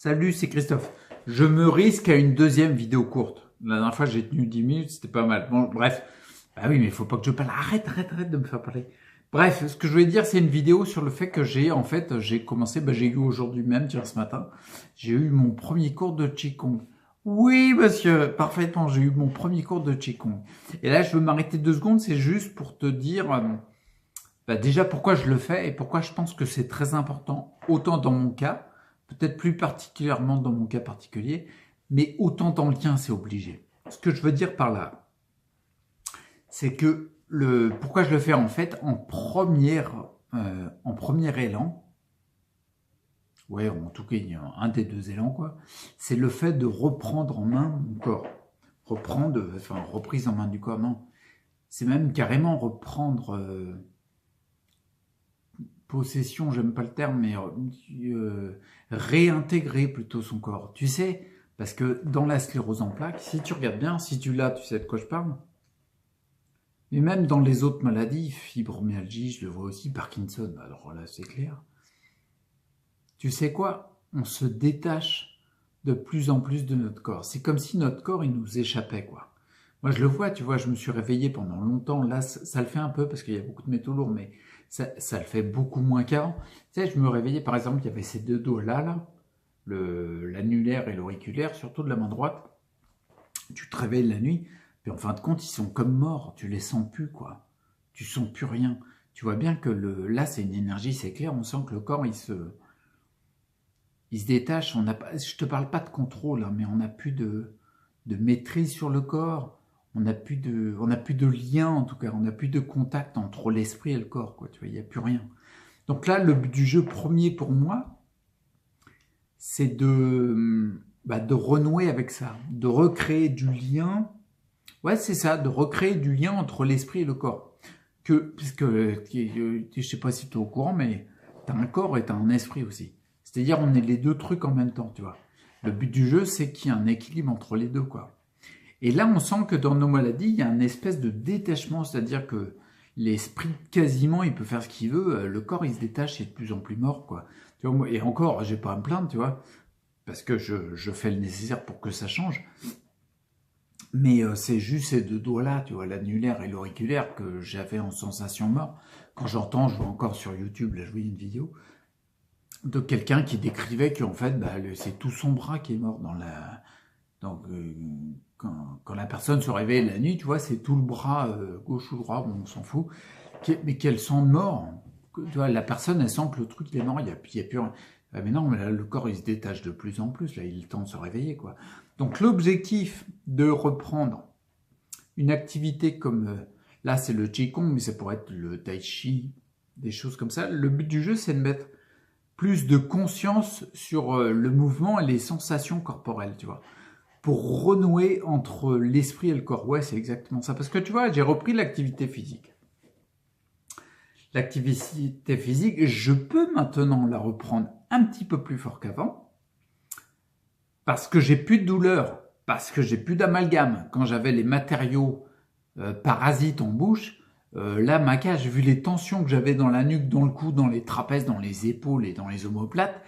Salut, c'est Christophe. Je me risque à une deuxième vidéo courte. La dernière fois, j'ai tenu 10 minutes, c'était pas mal. Bon, bref. Bah oui, mais il faut pas que je parle. Arrête de me faire parler. Bref, ce que je voulais dire, c'est une vidéo sur le fait que j'ai commencé, j'ai eu aujourd'hui même, tiens, ce matin, j'ai eu mon premier cours de Qigong. Oui, monsieur, parfaitement, j'ai eu mon premier cours de Qigong. Et là, je veux m'arrêter 2 secondes, c'est juste pour te dire, déjà pourquoi je le fais et pourquoi je pense que c'est très important, autant dans mon cas, peut-être plus particulièrement dans mon cas particulier, mais autant dans le tien, c'est obligé. Ce que je veux dire par là, c'est que pourquoi je le fais en fait en premier élan, ouais, en tout cas, il y a un des deux élans, quoi, c'est le fait de reprendre en main mon corps. Reprise en main du corps, non. C'est même carrément reprendre possession, j'aime pas le terme, mais réintégrer plutôt son corps. Tu sais, parce que dans la sclérose en plaques, si tu regardes bien, si tu l'as, tu sais de quoi je parle. Mais même dans les autres maladies, fibromyalgie, je le vois aussi, Parkinson, alors là c'est clair. Tu sais quoi? On se détache de plus en plus de notre corps. C'est comme si notre corps, il nous échappait, quoi. Moi, je le vois, tu vois, je me suis réveillé pendant longtemps. Là, ça le fait un peu parce qu'il y a beaucoup de métaux lourds, mais ça le fait beaucoup moins qu'avant. Tu sais, je me réveillais, par exemple, il y avait ces deux doigts-là, l'annulaire et l'auriculaire, surtout de la main droite. Tu te réveilles la nuit, puis en fin de compte, ils sont comme morts. Tu les sens plus, quoi. Tu sens plus rien. Tu vois bien que là, c'est une énergie, c'est clair. On sent que le corps, il se détache. Je te parle pas de contrôle, hein, mais on n'a plus de maîtrise sur le corps. On n'a plus de lien, en tout cas. On n'a plus de contact entre l'esprit et le corps, quoi. Tu vois, il n'y a plus rien. Donc là, le but du jeu premier pour moi, c'est de renouer avec ça, de recréer du lien. Ouais, c'est ça, de recréer du lien entre l'esprit et le corps. Puisque, je sais pas si tu es au courant, mais tu as un corps et tu as un esprit aussi. C'est-à-dire, on est les deux trucs en même temps, tu vois. Le but du jeu, c'est qu'il y ait un équilibre entre les deux, quoi. Et là, on sent que dans nos maladies, il y a une espèce de détachement, c'est-à-dire que l'esprit, quasiment, il peut faire ce qu'il veut, le corps, il se détache, il est de plus en plus mort, quoi. Tu vois, et encore, j'ai pas à me plaindre, tu vois, parce que je fais le nécessaire pour que ça change. Mais c'est juste ces deux doigts-là, tu vois, l'annulaire et l'auriculaire, que j'avais en sensation mort. Quand j'entends, je vois encore sur YouTube, là, je voyais une vidéo de quelqu'un qui décrivait qu'en fait, c'est tout son bras qui est mort dans la... Donc, quand la personne se réveille la nuit, tu vois, c'est tout le bras, gauche ou droit, bon, on s'en fout, mais qu'elle sent mort. Tu vois, la personne, elle sent que le truc, il est mort, il y a plus rien. Mais non, mais là, le corps, il se détache de plus en plus, là, il a le temps de se réveiller, quoi. Donc, l'objectif de reprendre une activité comme, là, c'est le Qigong, mais ça pourrait être le Tai Chi, des choses comme ça. Le but du jeu, c'est de mettre plus de conscience sur le mouvement et les sensations corporelles, tu vois, pour renouer entre l'esprit et le corps. Ouais, c'est exactement ça. Parce que tu vois, j'ai repris l'activité physique. L'activité physique, je peux maintenant la reprendre un petit peu plus fort qu'avant, parce que j'ai plus de douleur, parce que j'ai plus d'amalgame. Quand j'avais les matériaux parasites en bouche, là, ma cage, vu les tensions que j'avais dans la nuque, dans le cou, dans les trapèzes, dans les épaules et dans les omoplates,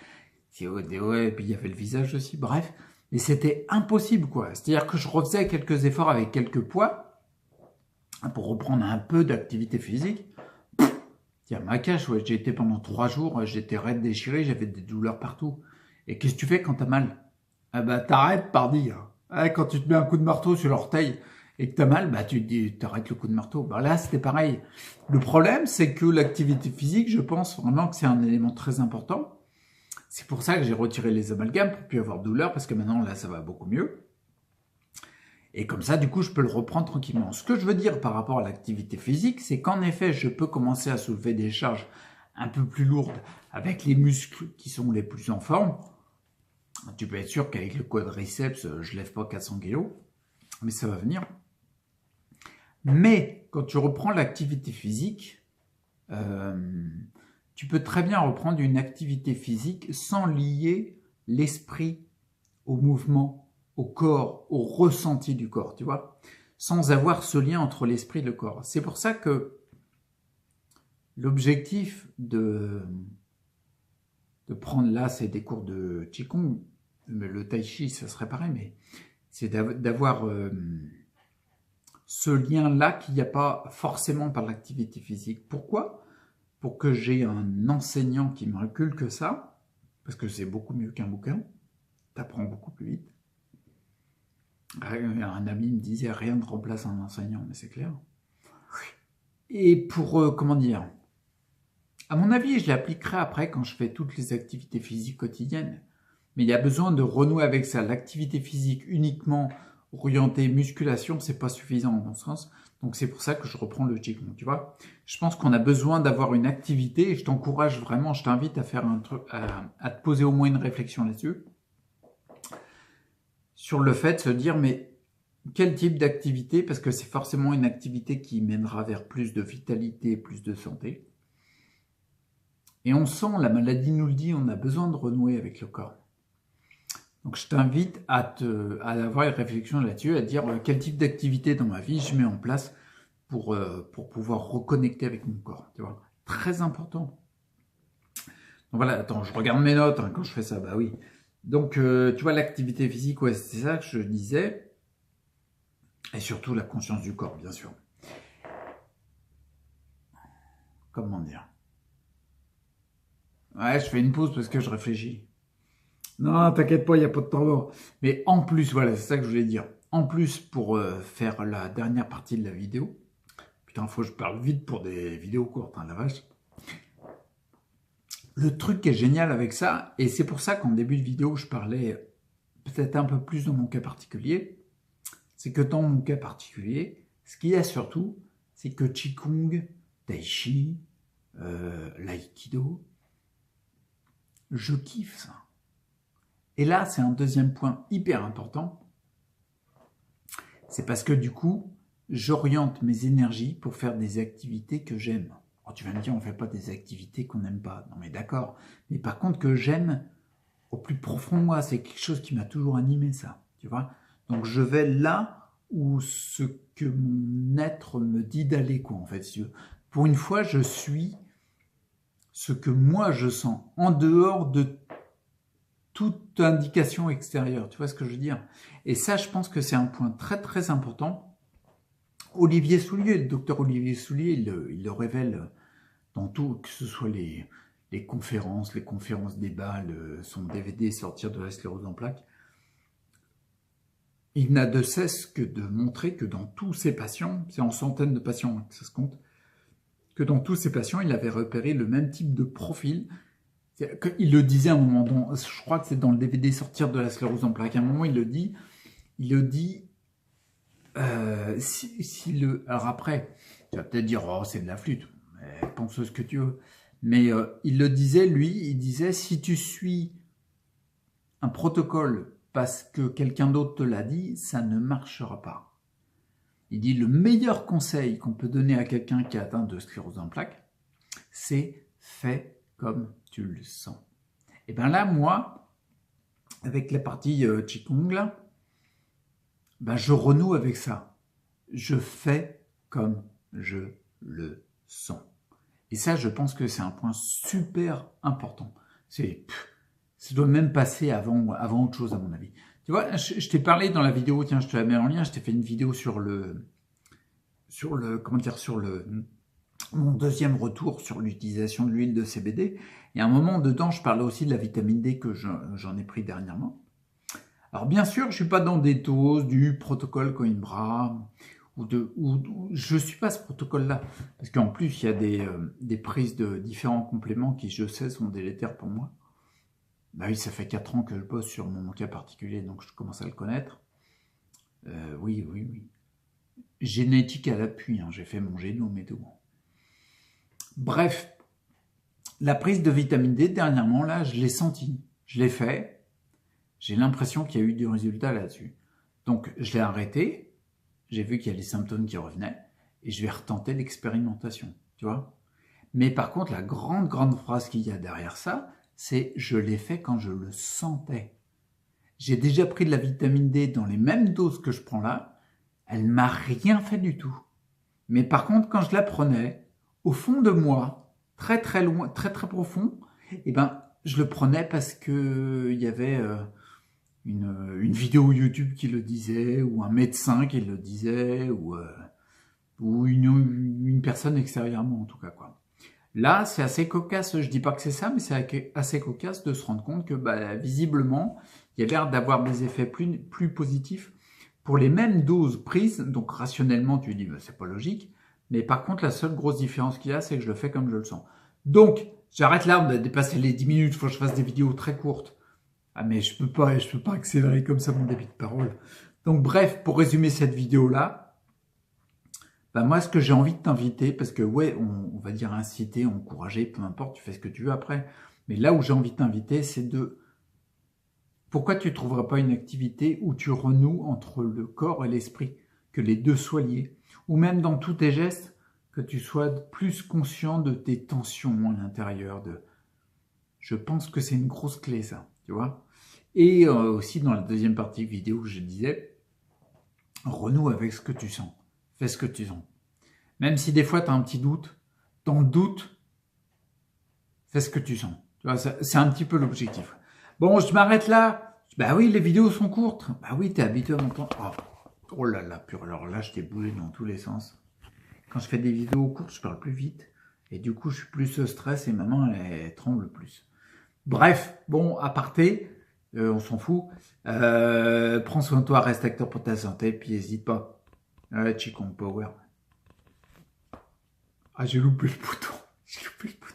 ouais, et puis il y avait le visage aussi, bref, et c'était impossible, quoi. C'est-à-dire que je refaisais quelques efforts avec quelques poids pour reprendre un peu d'activité physique. Tiens, ma cage, ouais, j'ai été pendant 3 jours, j'étais raide déchiré, j'avais des douleurs partout. Et qu'est-ce que tu fais quand t'as mal? Ah bah t'arrêtes, pardi. Ah, quand tu te mets un coup de marteau sur l'orteil et que t'as mal, tu te dis, t'arrêtes le coup de marteau. Là, c'était pareil. Le problème, c'est que l'activité physique, je pense vraiment que c'est un élément très important. C'est pour ça que j'ai retiré les amalgames pour plus avoir de douleur, parce que maintenant, là, ça va beaucoup mieux. Et comme ça, du coup, je peux le reprendre tranquillement. Ce que je veux dire par rapport à l'activité physique, c'est qu'en effet, je peux commencer à soulever des charges un peu plus lourdes avec les muscles qui sont les plus en forme. Tu peux être sûr qu'avec le quadriceps, je lève pas 400 kg, mais ça va venir. Mais quand tu reprends l'activité physique, tu peux très bien reprendre une activité physique sans lier l'esprit au mouvement, au corps, au ressenti du corps, tu vois, sans avoir ce lien entre l'esprit et le corps. C'est pour ça que l'objectif de prendre là, c'est des cours de Qigong, Le tai chi, ça serait pareil, mais c'est d'avoir ce lien-là qu'il n'y a pas forcément par l'activité physique. Pourquoi? Pour que j'ai un enseignant qui me inculque ça, parce que c'est beaucoup mieux qu'un bouquin, t'apprends beaucoup plus vite. Un ami me disait, rien ne remplace un enseignant, mais c'est clair. Et pour, comment dire, à mon avis, je l'appliquerai après quand je fais toutes les activités physiques quotidiennes. Mais il y a besoin de renouer avec ça. L'activité physique uniquement orientée musculation, c'est pas suffisant dans mon sens. Donc c'est pour ça que je reprends le Qigong, tu vois. Je pense qu'on a besoin d'avoir une activité et je t'encourage vraiment, je t'invite à faire un truc, à te poser au moins une réflexion là-dessus. Sur le fait de se dire, mais quel type d'activité? Parce que c'est forcément une activité qui mènera vers plus de vitalité, plus de santé. Et on sent, la maladie nous le dit, on a besoin de renouer avec le corps. Donc je t'invite à avoir une réflexion là-dessus, à dire quel type d'activité dans ma vie je mets en place pour pouvoir reconnecter avec mon corps. Tu vois, très important. Donc voilà, attends, je regarde mes notes quand je fais ça, bah oui. Donc tu vois, l'activité physique, ouais, c'est ça que je disais. Et surtout la conscience du corps, bien sûr. Comment dire? Ouais, je fais une pause parce que je réfléchis. Non, t'inquiète pas, il n'y a pas de temps mort. Mais en plus, voilà, c'est ça que je voulais dire. En plus, pour faire la dernière partie de la vidéo, putain, faut que je parle vite pour des vidéos courtes, hein, la vache. Le truc qui est génial avec ça, et c'est pour ça qu'en début de vidéo, je parlais peut-être un peu plus dans mon cas particulier, c'est que dans mon cas particulier, ce qu'il y a surtout, c'est que Qigong, Tai Chi, l'Aïkido, je kiffe ça. Et là, c'est un deuxième point hyper important. C'est parce que du coup, j'oriente mes énergies pour faire des activités que j'aime. Alors, tu vas me dire, on ne fait pas des activités qu'on n'aime pas. Non mais d'accord. Mais par contre, que j'aime au plus profond de moi, c'est quelque chose qui m'a toujours animé, ça. Tu vois? Donc je vais là où ce que mon être me dit d'aller, quoi, en fait. Pour une fois, je suis ce que moi je sens, en dehors de toute indication extérieure, tu vois ce que je veux dire? Et ça, je pense que c'est un point très très important. Olivier Soulier, le docteur Olivier Soulier, il le révèle dans tout, que ce soit les conférences débats, son DVD Sortir de la sclérose en plaques. Il n'a de cesse que de montrer que dans tous ses patients, c'est en centaines de patients que ça se compte, que dans tous ses patients, il avait repéré le même type de profil. Il le disait à un moment, je crois que c'est dans le DVD Sortir de la sclérose en plaques, à un moment il le dit, alors après, tu vas peut-être dire, oh c'est de la flûte, pense ce que tu veux, mais il le disait, lui, il disait, si tu suis un protocole parce que quelqu'un d'autre te l'a dit, ça ne marchera pas. Il dit, le meilleur conseil qu'on peut donner à quelqu'un qui est atteint de sclérose en plaques, c'est fais comme tu le sens. Et bien là, moi, avec la partie Qigong, là, ben je renoue avec ça. Je fais comme je le sens. Et ça, je pense que c'est un point super important. Ça doit même passer avant autre chose, à mon avis. Tu vois, je t'ai parlé dans la vidéo, tiens, je te la mets en lien, je t'ai fait une vidéo sur mon deuxième retour sur l'utilisation de l'huile de CBD. Et à un moment dedans, je parlais aussi de la vitamine D que j'en ai pris dernièrement. Alors bien sûr, je suis pas dans des doses du protocole Coimbra, ou je suis pas ce protocole-là, parce qu'en plus, il y a des prises de différents compléments qui, je sais, sont délétères pour moi. Bah oui, ça fait 4 ans que je bosse sur mon cas particulier, donc je commence à le connaître. Oui. Génétique à l'appui, hein, j'ai fait mon génome et tout. Bref, la prise de vitamine D, dernièrement, là, je l'ai senti. Je l'ai fait. J'ai l'impression qu'il y a eu du résultat là-dessus. Donc, je l'ai arrêté. J'ai vu qu'il y a les symptômes qui revenaient. Et je vais retenter l'expérimentation. Tu vois? Mais par contre, la grande phrase qu'il y a derrière ça, c'est « je l'ai fait quand je le sentais ». J'ai déjà pris de la vitamine D dans les mêmes doses que je prends là. Elle m'a rien fait du tout. Mais par contre, quand je la prenais, au fond de moi, très loin, très profond, eh ben, je le prenais parce que il y avait une vidéo YouTube qui le disait, ou un médecin qui le disait, ou une personne extérieurement en tout cas, quoi. Là, c'est assez cocasse, je dis pas que c'est ça, mais c'est assez cocasse de se rendre compte que bah, visiblement, il y a l'air d'avoir des effets plus positifs pour les mêmes doses prises. Donc rationnellement, tu dis, bah, c'est pas logique. Mais par contre, la seule grosse différence qu'il y a, c'est que je le fais comme je le sens. Donc, j'arrête là, on a dépassé les 10 minutes, il faut que je fasse des vidéos très courtes. Ah mais je peux pas accélérer comme ça mon débit de parole. Donc bref, pour résumer cette vidéo-là, bah moi, ce que j'ai envie de t'inviter, parce que ouais, on va dire inciter, encourager, peu importe, tu fais ce que tu veux après. Mais là où j'ai envie de t'inviter, c'est pourquoi tu ne trouverais pas une activité où tu renoues entre le corps et l'esprit, que les deux soient liés, ou même dans tous tes gestes, que tu sois plus conscient de tes tensions à l'intérieur. Je pense que c'est une grosse clé, ça, tu vois. Et aussi dans la deuxième partie vidéo que je disais, renoue avec ce que tu sens. Fais ce que tu sens. Même si des fois tu as un petit doute, dans le doute, fais ce que tu sens. Tu vois, c'est un petit peu l'objectif. Bon, je m'arrête là. Bah oui, les vidéos sont courtes. Bah oui, t'es habitué à m'entendre. Oh là là, pur. Alors là, je t'ai bougé dans tous les sens. Quand je fais des vidéos courtes, je parle plus vite. Et du coup, je suis plus stress et ma main, elle tremble plus. Bref, bon, aparté, on s'en fout. Prends soin de toi, reste acteur pour ta santé, puis n'hésite pas. Qigong Power. Ah, j'ai loupé le bouton. J'ai loupé le bouton.